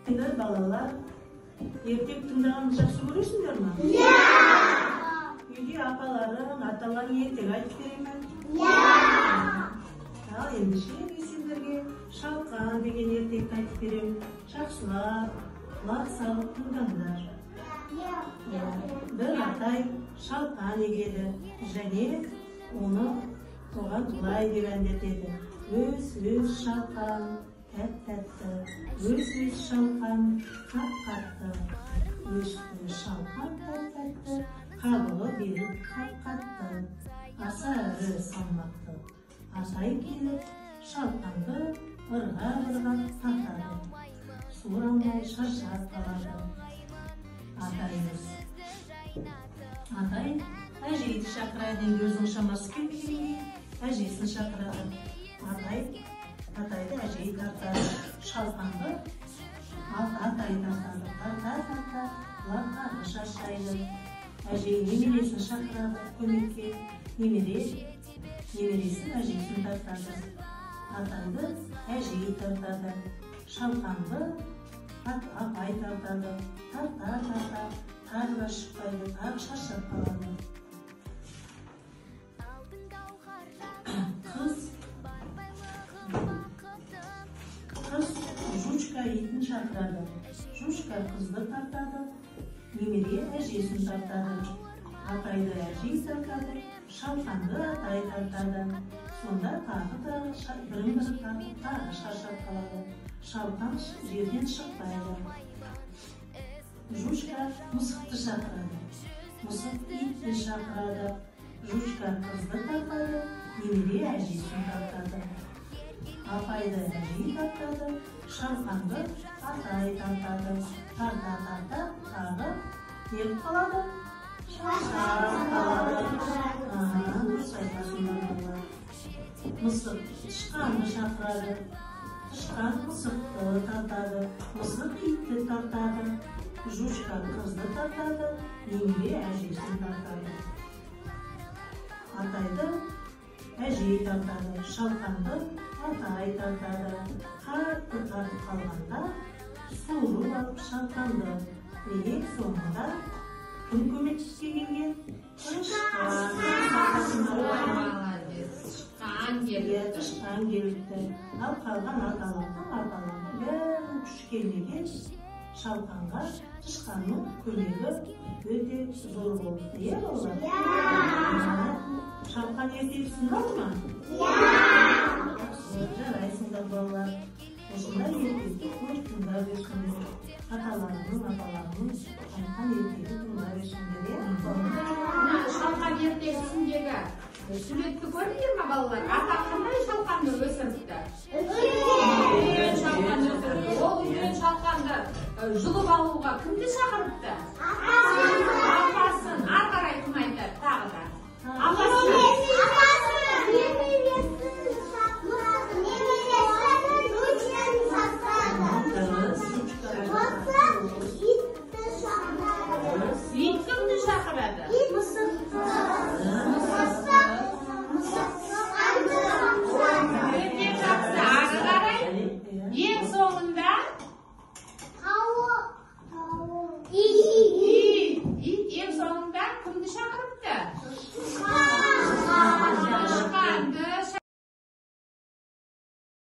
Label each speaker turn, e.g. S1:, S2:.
S1: Балалар, ертек тыңдағанды жақсы көресіңдер ме? Үйде апаларың, аталарың ертек айтып бере ме? Ал ендеше мен сендерге шалқан деген ертекті айтып берем. Жақсылап, құлақ салып тыңдаңдар. Бір атай шалқан егеді, және оны оған былай деп әндетеді. Өз шалқан, тәп-тәтті, өз шалқан, қап-қатты. Өз шалқан, тәп-тәтті, қабығы беріп қап-қатты. Аса ірі салмақты. Атай келіп, шалқанды ырғап тартады. Суырамай шаршап қалады. Атай әжейді шақырады, енді өзінің шамасы келмегенде әжесін шақырады. Атайды әжей тартады, шалқанды атай тартады. Тарта, лаққаны шаршайды. Әжей немересін шақырады көмекке. Немересін әжесін тартады. Атайды әжей тартады, шалқанды апай тартады. Тарта, тағы да шықпайды, тағы шаршап қалады. Қыз жучка итін шақырады. Жучка қызды тартады, немере әжесін тартады. Атайды әжей тартады, шалқанды атай тартады. Сонда тағы да бірін тағы шаршап қалады. Шалқан жерден шықпайды. Жучка мысықты шақырады. Мысық итті шақырады. Жучка қызды тартады, немере әжесін тартады. Апайды әжей тартады, шалқанды атай тартады. Тарта, тағы еріп қалады. Шаршап қалады. Дұрыс айтасыңдар балалар. Мысық тышқанды шақырады. Тышқан мысықты тартады. Мысық итті тартады. Жучка қызды тартады, немере әжесін тартады. Атайды әжей тартады, шалқанды атай тартады. Қатты тартып қалғанда суырып алып шалқанды. Ең соңында кім көмекшісі келген? Тышқан келіпті. Ал қалған аталардың бәрін күш келмеген шалқанға тышқанның көмегі өте зор болды. Иә балалар? Шалқан ертегісіңдер ме? Жарайсыңдар балалар. Осындай ертекті көп тыңдап жүрсіңдер. Аталарының айтқан ертегі тыңдап жүрсіңдер.
S2: Шалқан ертегісіндегі суретті көрдіңдер ме балалар? Ата қандай шалқанды өсіріпті? Үлкен шалқанды. Ол үлкен шалқанды жұлып алуға кімді шақырыпты?